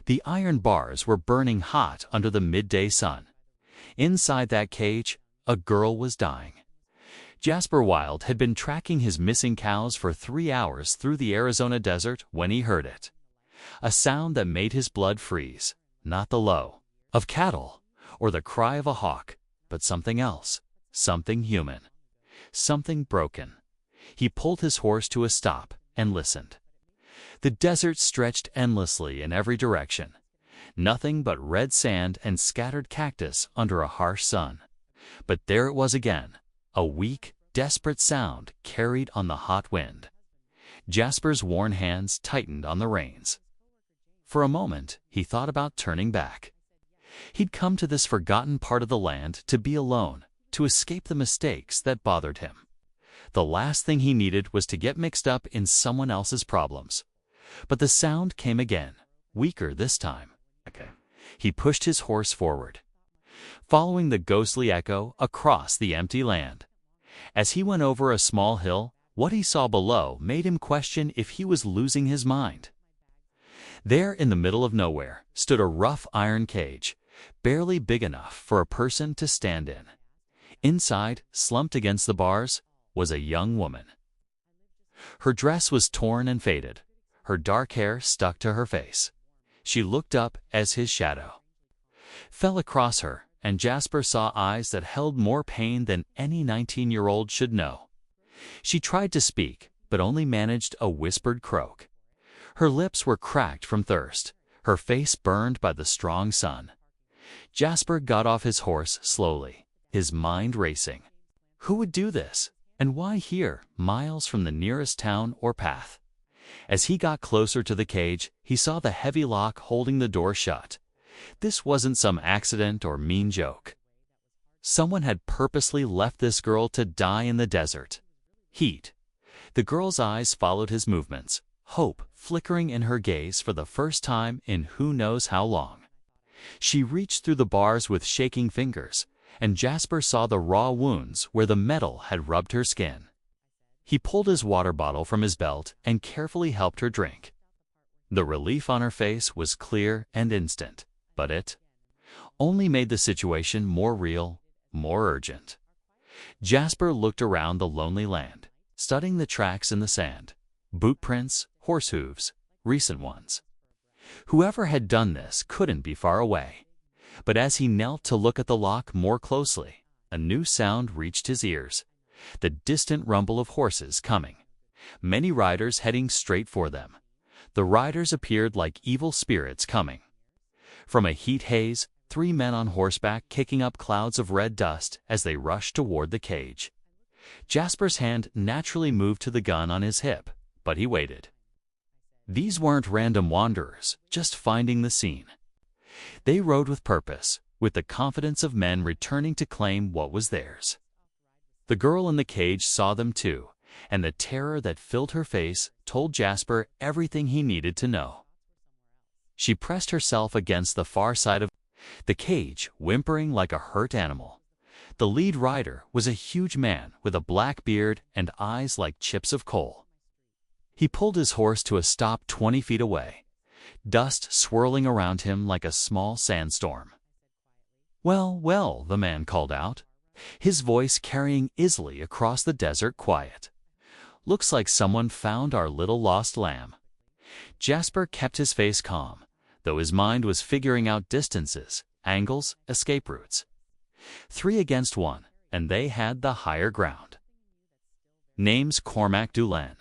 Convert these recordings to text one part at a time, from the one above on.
The iron bars were burning hot under the midday sun. Inside that cage, a girl was dying. Jasper Wild had been tracking his missing cows for 3 hours through the Arizona desert when he heard it. A sound that made his blood freeze, not the low of cattle or the cry of a hawk, but something else, something human, something broken. He pulled his horse to a stop and listened. The desert stretched endlessly in every direction, nothing but red sand and scattered cactus under a harsh sun. But there it was again, a weak, desperate sound carried on the hot wind. Jasper's worn hands tightened on the reins. For a moment, he thought about turning back. He'd come to this forgotten part of the land to be alone, to escape the mistakes that bothered him. The last thing he needed was to get mixed up in someone else's problems. But the sound came again, weaker this time. He pushed his horse forward, following the ghostly echo across the empty land. As he went over a small hill, what he saw below made him question if he was losing his mind. There in the middle of nowhere stood a rough iron cage, barely big enough for a person to stand in. Inside, slumped against the bars, was a young woman. Her dress was torn and faded, her dark hair stuck to her face. She looked up as his shadow fell across her, and Jasper saw eyes that held more pain than any 19-year-old should know. She tried to speak, but only managed a whispered croak. Her lips were cracked from thirst, her face burned by the strong sun. Jasper got off his horse slowly, his mind racing. Who would do this? And why here, miles from the nearest town or path? As he got closer to the cage, he saw the heavy lock holding the door shut. This wasn't some accident or mean joke. Someone had purposely left this girl to die in the desert. Heat. The girl's eyes followed his movements, hope flickering in her gaze for the first time in who knows how long. She reached through the bars with shaking fingers, and Jasper saw the raw wounds where the metal had rubbed her skin. He pulled his water bottle from his belt and carefully helped her drink. The relief on her face was clear and instant, but it only made the situation more real, more urgent. Jasper looked around the lonely land, studying the tracks in the sand, boot prints, horse hooves, recent ones. Whoever had done this couldn't be far away. But as he knelt to look at the lock more closely, a new sound reached his ears, the distant rumble of horses coming, many riders heading straight for them. The riders appeared like evil spirits coming. From a heat haze, 3 men on horseback kicking up clouds of red dust as they rushed toward the cage. Jasper's hand naturally moved to the gun on his hip, but he waited. These weren't random wanderers, just finding the scene. They rode with purpose, with the confidence of men returning to claim what was theirs. The girl in the cage saw them too, and the terror that filled her face told Jasper everything he needed to know. She pressed herself against the far side of the cage, whimpering like a hurt animal. The lead rider was a huge man with a black beard and eyes like chips of coal. He pulled his horse to a stop 20 feet away, dust swirling around him like a small sandstorm. "Well, well," the man called out, his voice carrying easily across the desert quiet. "Looks like someone found our little lost lamb." Jasper kept his face calm, though his mind was figuring out distances, angles, escape routes. 3 against 1, and they had the higher ground. "Name's Cormac Dulan,"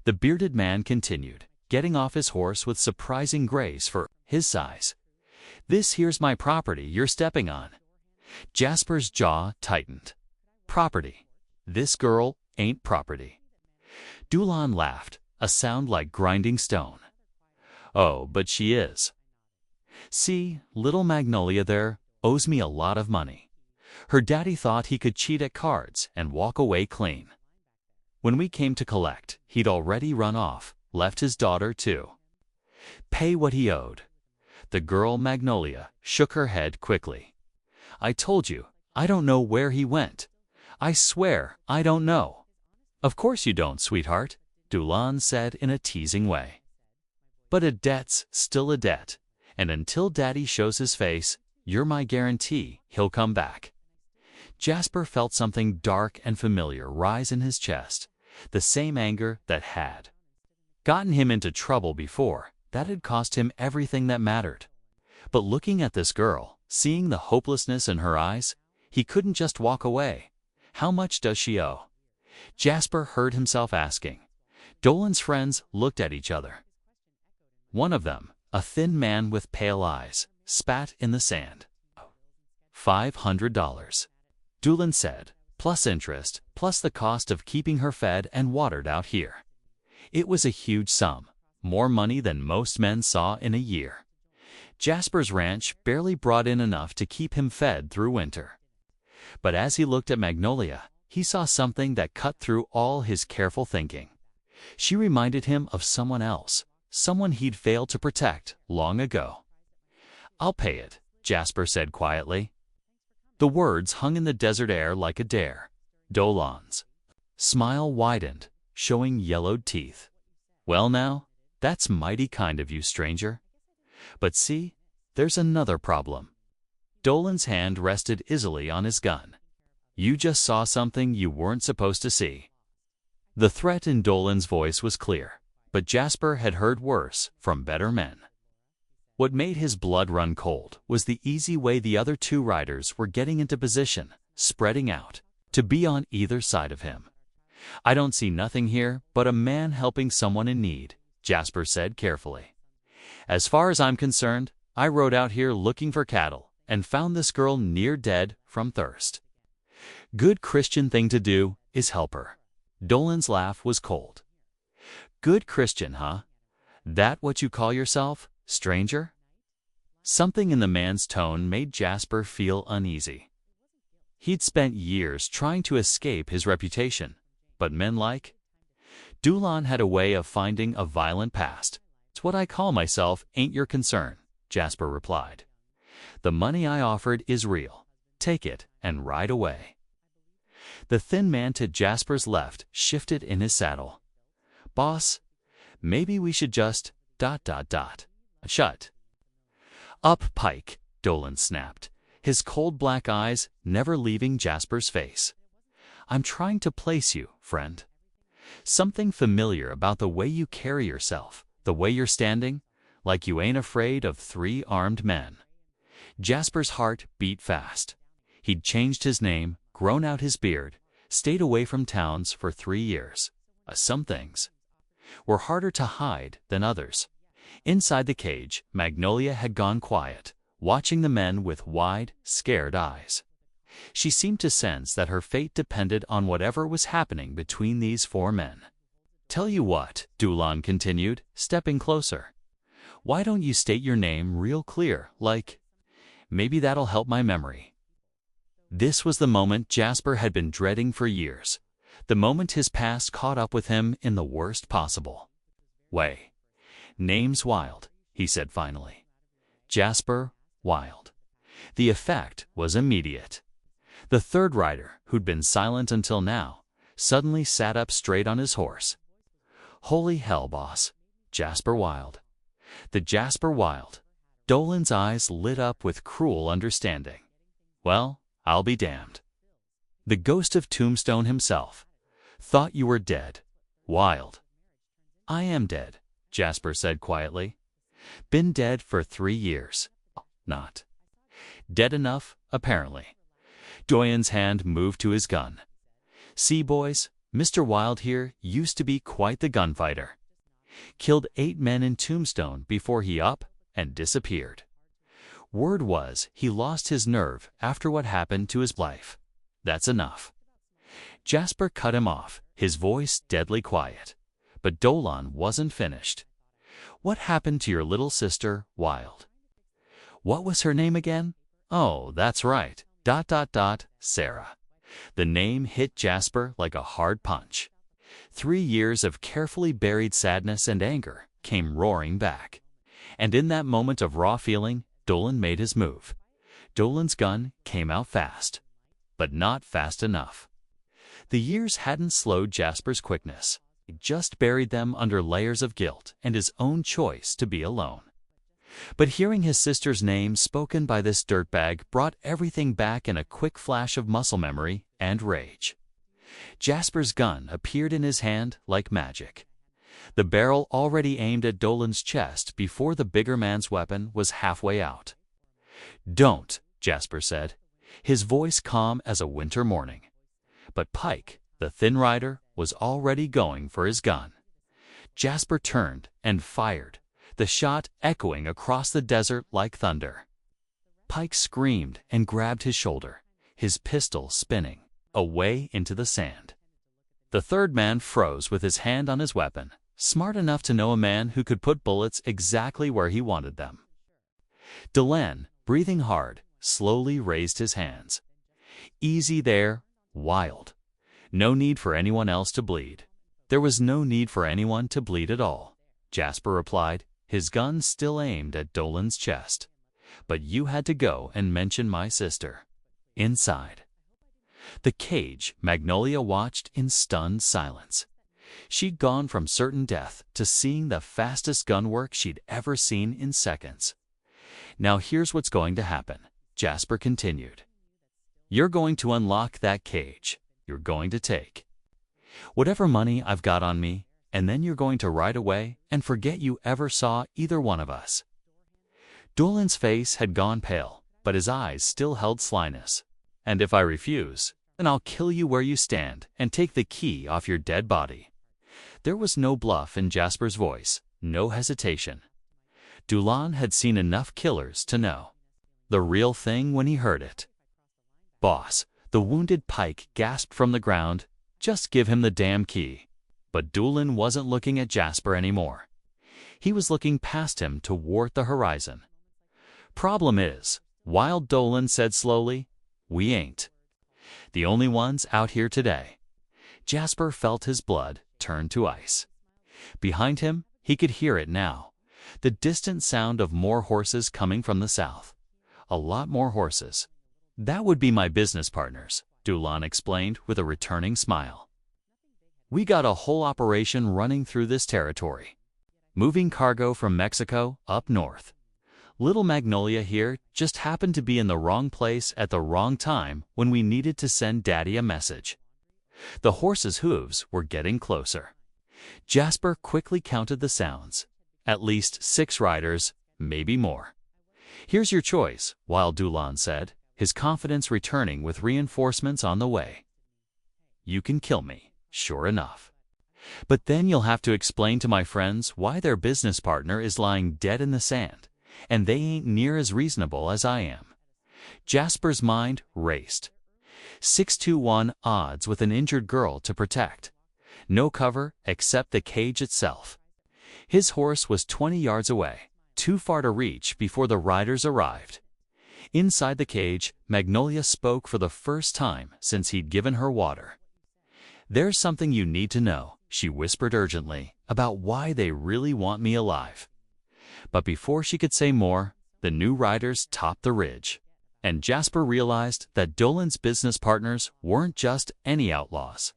the bearded man continued, getting off his horse with surprising grace for his size. "This here's my property you're stepping on." Jasper's jaw tightened. Property. This girl ain't property. Dulan laughed, a sound like grinding stone. "Oh, but she is. See, little Magnolia there owes me a lot of money. Her daddy thought he could cheat at cards and walk away clean. When we came to collect, he'd already run off, left his daughter too. Pay what he owed." The girl Magnolia shook her head quickly. "I told you, I don't know where he went. I swear, I don't know." "Of course you don't, sweetheart," Dulan said in a teasing way. "But a debt's still a debt, And until Daddy shows his face, you're my guarantee he'll come back. Jasper felt something dark and familiar rise in his chest, the same anger that had gotten him into trouble before, that had cost him everything that mattered. But looking at this girl, seeing the hopelessness in her eyes, he couldn't just walk away. How much does she owe? Jasper heard himself asking. Dulan's friends looked at each other. One of them, a thin man with pale eyes, spat in the sand. $500. Dulan said, plus interest, plus the cost of keeping her fed and watered out here. It was a huge sum, more money than most men saw in a year. Jasper's ranch barely brought in enough to keep him fed through winter. But as he looked at Magnolia, he saw something that cut through all his careful thinking. She reminded him of someone else, someone he'd failed to protect long ago. I'll pay it, Jasper said quietly. The words hung in the desert air like a dare. Dulan's smile widened, showing yellowed teeth. Well now, that's mighty kind of you, stranger. But see, there's another problem. Dulan's hand rested easily on his gun. You just saw something you weren't supposed to see. The threat in Dulan's voice was clear, but Jasper had heard worse from better men. What made his blood run cold was the easy way the other two riders were getting into position, spreading out, to be on either side of him. I don't see nothing here but a man helping someone in need, Jasper said carefully. As far as I'm concerned, I rode out here looking for cattle and found this girl near dead from thirst. Good Christian thing to do is help her. Dulan's laugh was cold. Good Christian, huh? That what you call yourself, stranger? Something in the man's tone made Jasper feel uneasy. He'd spent years trying to escape his reputation, but men like Dulan had a way of finding a violent past. It's what I call myself ain't your concern, Jasper replied. The money I offered is real. Take it and ride away. The thin man to Jasper's left shifted in his saddle. Boss, maybe we should just ... Shut up, Pike, Dulan snapped, his cold black eyes never leaving Jasper's face. I'm trying to place you, friend. Something familiar about the way you carry yourself, the way you're standing, like you ain't afraid of 3 armed men. Jasper's heart beat fast. He'd changed his name, grown out his beard, stayed away from towns for 3 years. Some things were harder to hide than others. Inside the cage, Magnolia had gone quiet, watching the men with wide, scared eyes. She seemed to sense that her fate depended on whatever was happening between these 4 men. Tell you what, Dulan continued, stepping closer. Why don't you state your name real clear, like, maybe that'll help my memory. This was the moment Jasper had been dreading for years, the moment his past caught up with him in the worst possible way. Name's Wild, he said finally. Jasper Wild. The effect was immediate. The third rider, who'd been silent until now, suddenly sat up straight on his horse. Holy hell, boss. Jasper Wild. The Jasper Wild. Dulan's eyes lit up with cruel understanding. Well, I'll be damned. The ghost of Tombstone himself. Thought you were dead. Wild. I am dead, Jasper said quietly. Been dead for 3 years. Not dead enough, apparently. Dulan's hand moved to his gun. See, boys, Mr. Wild here used to be quite the gunfighter. Killed 8 men in Tombstone before he up and disappeared. Word was he lost his nerve after what happened to his life. That's enough. Jasper cut him off, his voice deadly quiet. But Dulan wasn't finished. What happened to your little sister, Wild? What was her name again? Oh, that's right. Sarah. The name hit Jasper like a hard punch. 3 years of carefully buried sadness and anger came roaring back. And in that moment of raw feeling, Dulan made his move. Dulan's gun came out fast. But not fast enough. The years hadn't slowed Jasper's quickness. It just buried them under layers of guilt and his own choice to be alone. But hearing his sister's name spoken by this dirtbag brought everything back in a quick flash of muscle memory and rage. Jasper's gun appeared in his hand like magic, the barrel already aimed at Dulan's chest before the bigger man's weapon was halfway out. "Don't," Jasper said, his voice calm as a winter morning. But Pike, the thin rider, was already going for his gun. Jasper turned and fired, the shot echoing across the desert like thunder. Pike screamed and grabbed his shoulder, his pistol spinning, away into the sand. The third man froze with his hand on his weapon, smart enough to know a man who could put bullets exactly where he wanted them. Dulan, breathing hard, slowly raised his hands. "Easy there, Wild. No need for anyone else to bleed." "There was no need for anyone to bleed at all," Jasper replied, his gun still aimed at Dulan's chest. "But you had to go and mention my sister." Inside the cage, Magnolia watched in stunned silence. She'd gone from certain death to seeing the fastest gun work she'd ever seen in seconds. "Now here's what's going to happen," Jasper continued. "You're going to unlock that cage. You're going to take whatever money I've got on me, and then you're going to ride away and forget you ever saw either one of us." Dulan's face had gone pale, but his eyes still held slyness. "And if I refuse, then I'll kill you where you stand and take the key off your dead body." There was no bluff in Jasper's voice, no hesitation. Dulan had seen enough killers to know the real thing when he heard it. "Boss," the wounded Pike gasped from the ground, "just give him the damn key." But Dulan wasn't looking at Jasper anymore. He was looking past him toward the horizon. "Problem is," Wild Dulan said slowly, "we ain't the only ones out here today." Jasper felt his blood turn to ice. Behind him, he could hear it now, the distant sound of more horses coming from the south. A lot more horses. "That would be my business partners," Dulan explained with a returning smile. "We got a whole operation running through this territory, moving cargo from Mexico up north. Little Magnolia here just happened to be in the wrong place at the wrong time when we needed to send Daddy a message." The horses' hooves were getting closer. Jasper quickly counted the sounds. At least 6 riders, maybe more. "Here's your choice," Wild Dulan said, his confidence returning with reinforcements on the way. "You can kill me, sure enough. But then you'll have to explain to my friends why their business partner is lying dead in the sand, and they ain't near as reasonable as I am." Jasper's mind raced. 6-1 odds with an injured girl to protect. No cover except the cage itself. His horse was 20 yards away, too far to reach before the riders arrived. Inside the cage, Magnolia spoke for the first time since he'd given her water. "There's something you need to know," she whispered urgently, "about why they really want me alive." But before she could say more, the new riders topped the ridge. And Jasper realized that Dulan's business partners weren't just any outlaws.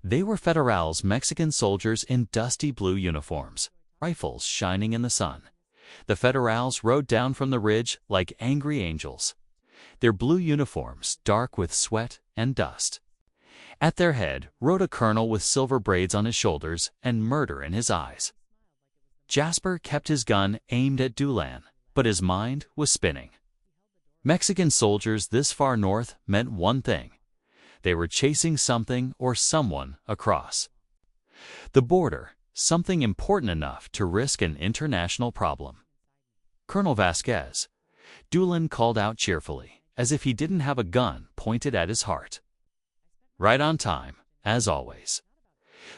They were Federals' Mexican soldiers in dusty blue uniforms, rifles shining in the sun. The Federals rode down from the ridge like angry angels, their blue uniforms dark with sweat and dust. At their head rode a colonel with silver braids on his shoulders and murder in his eyes. Jasper kept his gun aimed at Dulan, but his mind was spinning. Mexican soldiers this far north meant one thing. They were chasing something or someone across the border, something important enough to risk an international problem. "Colonel Vasquez," Dulan called out cheerfully, as if he didn't have a gun pointed at his heart. "Right on time, as always."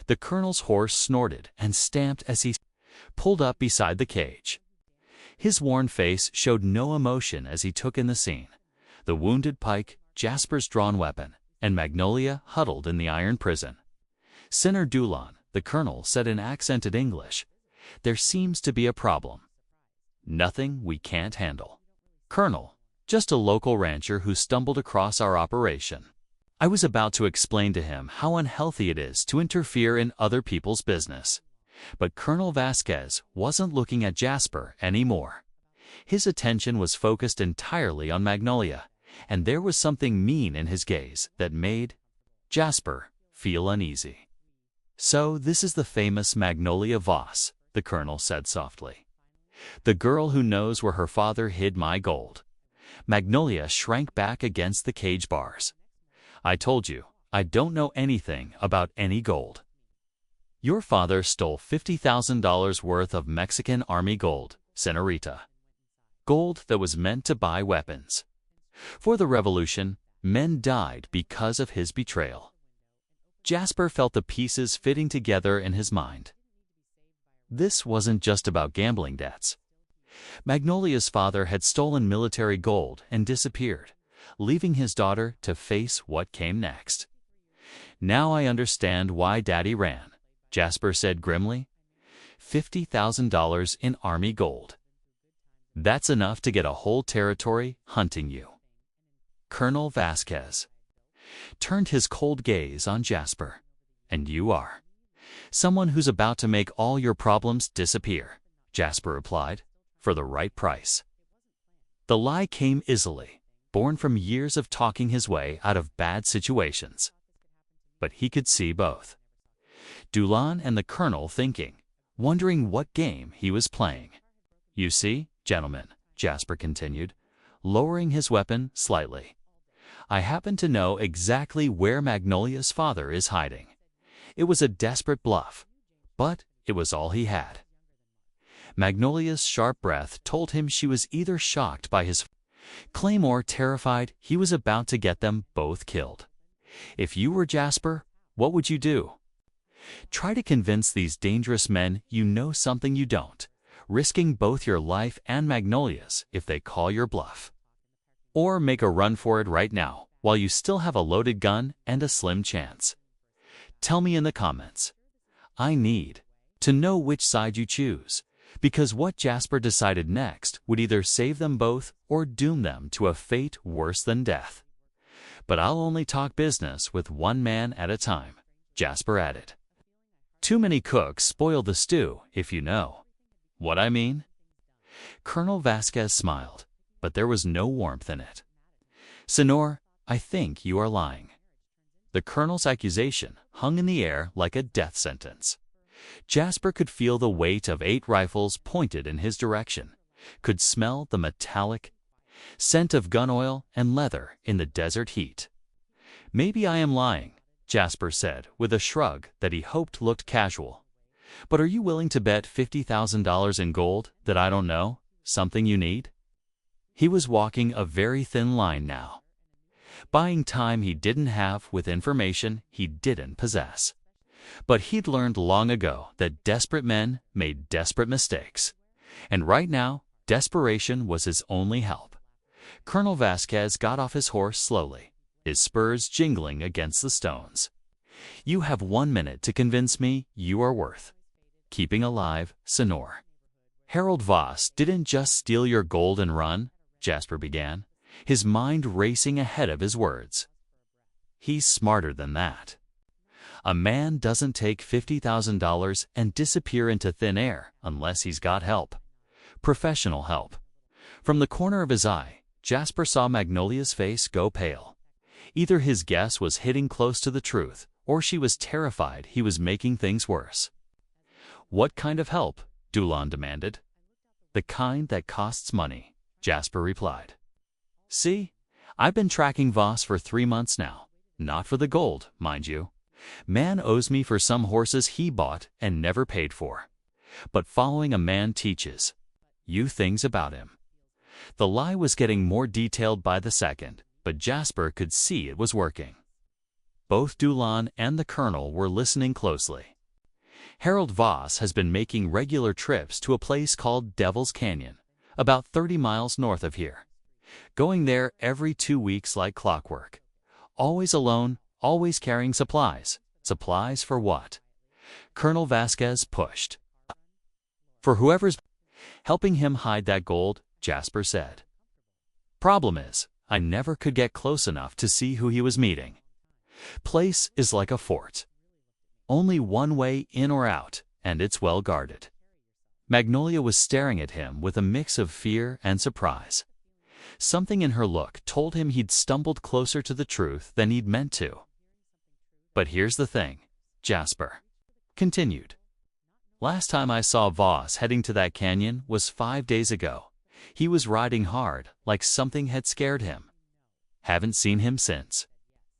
The colonel's horse snorted and stamped as he pulled up beside the cage. His worn face showed no emotion as he took in the scene. The wounded Pike, Jasper's drawn weapon, and Magnolia huddled in the iron prison. "Senator Dulan," the colonel said in accented English, "there seems to be a problem." "Nothing we can't handle, Colonel. Just a local rancher who stumbled across our operation." I was about to explain to him how unhealthy it is to interfere in other people's business. But Colonel Vasquez wasn't looking at Jasper anymore. His attention was focused entirely on Magnolia, and there was something mean in his gaze that made Jasper feel uneasy. "So this is the famous Magnolia Voss," the colonel said softly. "The girl who knows where her father hid my gold." Magnolia shrank back against the cage bars. "I told you, I don't know anything about any gold." "Your father stole $50,000 worth of Mexican Army gold, señorita. Gold that was meant to buy weapons. For the revolution, men died because of his betrayal." Jasper felt the pieces fitting together in his mind. This wasn't just about gambling debts. Magnolia's father had stolen military gold and disappeared, leaving his daughter to face what came next. "Now I understand why Daddy ran," Jasper said grimly. $50,000 in Army gold. That's enough to get a whole territory hunting you. Colonel Vasquez turned his cold gaze on Jasper. "And you are someone who's about to make all your problems disappear," Jasper replied, "for the right price." The lie came easily, born from years of talking his way out of bad situations. But he could see both Dulan and the colonel thinking, wondering what game he was playing. "You see, gentlemen," Jasper continued, lowering his weapon slightly, "I happen to know exactly where Magnolia's father is hiding." It was a desperate bluff, but it was all he had. Magnolia's sharp breath told him she was either shocked by his claim or terrified he was about to get them both killed. If you were Jasper, what would you do? Try to convince these dangerous men you know something you don't, risking both your life and Magnolia's if they call your bluff. Or make a run for it right now while you still have a loaded gun and a slim chance. Tell me in the comments. I need to know which side you choose, because what Jasper decided next would either save them both or doom them to a fate worse than death. But I'll only talk business with one man at a time, Jasper added. Too many cooks spoil the stew, if you know what I mean. Colonel Vasquez smiled, but there was no warmth in it. "Senor, I think you are lying." The colonel's accusation hung in the air like a death sentence. Jasper could feel the weight of 8 rifles pointed in his direction, could smell the metallic scent of gun oil and leather in the desert heat. "Maybe I am lying," Jasper said with a shrug that he hoped looked casual. "But are you willing to bet $50,000 in gold that I don't know, something you need?" He was walking a very thin line now, buying time he didn't have with information he didn't possess. But he'd learned long ago that desperate men made desperate mistakes, and right now, desperation was his only help. Colonel Vasquez got off his horse slowly, his spurs jingling against the stones. "You have 1 minute to convince me you are worth keeping alive, Senor." "Harold Voss didn't just steal your gold and run," Jasper began, his mind racing ahead of his words. "He's smarter than that. A man doesn't take $50,000 and disappear into thin air unless he's got help. Professional help." From the corner of his eye, Jasper saw Magnolia's face go pale. Either his guess was hitting close to the truth, or she was terrified he was making things worse. "What kind of help?" Dulan demanded. "The kind that costs money," Jasper replied. "See, I've been tracking Voss for 3 months now. Not for the gold, mind you. Man owes me for some horses he bought and never paid for. But following a man teaches you things about him." The lie was getting more detailed by the second, but Jasper could see it was working. Both Dulan and the colonel were listening closely. "Harold Voss has been making regular trips to a place called Devil's Canyon, about 30 miles north of here. Going there every 2 weeks like clockwork. Always alone, always carrying supplies. Supplies for what?" Colonel Vasquez pushed. "For whoever's helping him hide that gold," Jasper said. "Problem is, I never could get close enough to see who he was meeting. Place is like a fort. Only one way in or out, and it's well guarded. Magnolia was staring at him with a mix of fear and surprise. Something in her look told him he'd stumbled closer to the truth than he'd meant to. "But here's the thing," Jasper continued. "Last time I saw Voss heading to that canyon was 5 days ago. He was riding hard, like something had scared him. Haven't seen him since."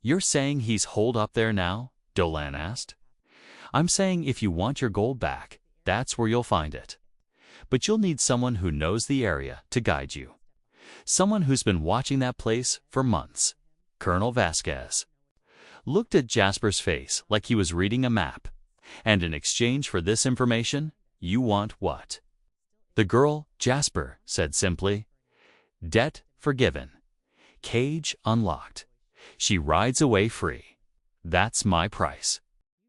"You're saying he's holed up there now?" Dulan asked. "I'm saying if you want your gold back, that's where you'll find it. But you'll need someone who knows the area to guide you. Someone who's been watching that place for months." Colonel Vasquez looked at Jasper's face like he was reading a map. "And in exchange for this information, you want what?" The girl, Jasper, said simply, "Debt forgiven. Cage unlocked. She rides away free. That's my price."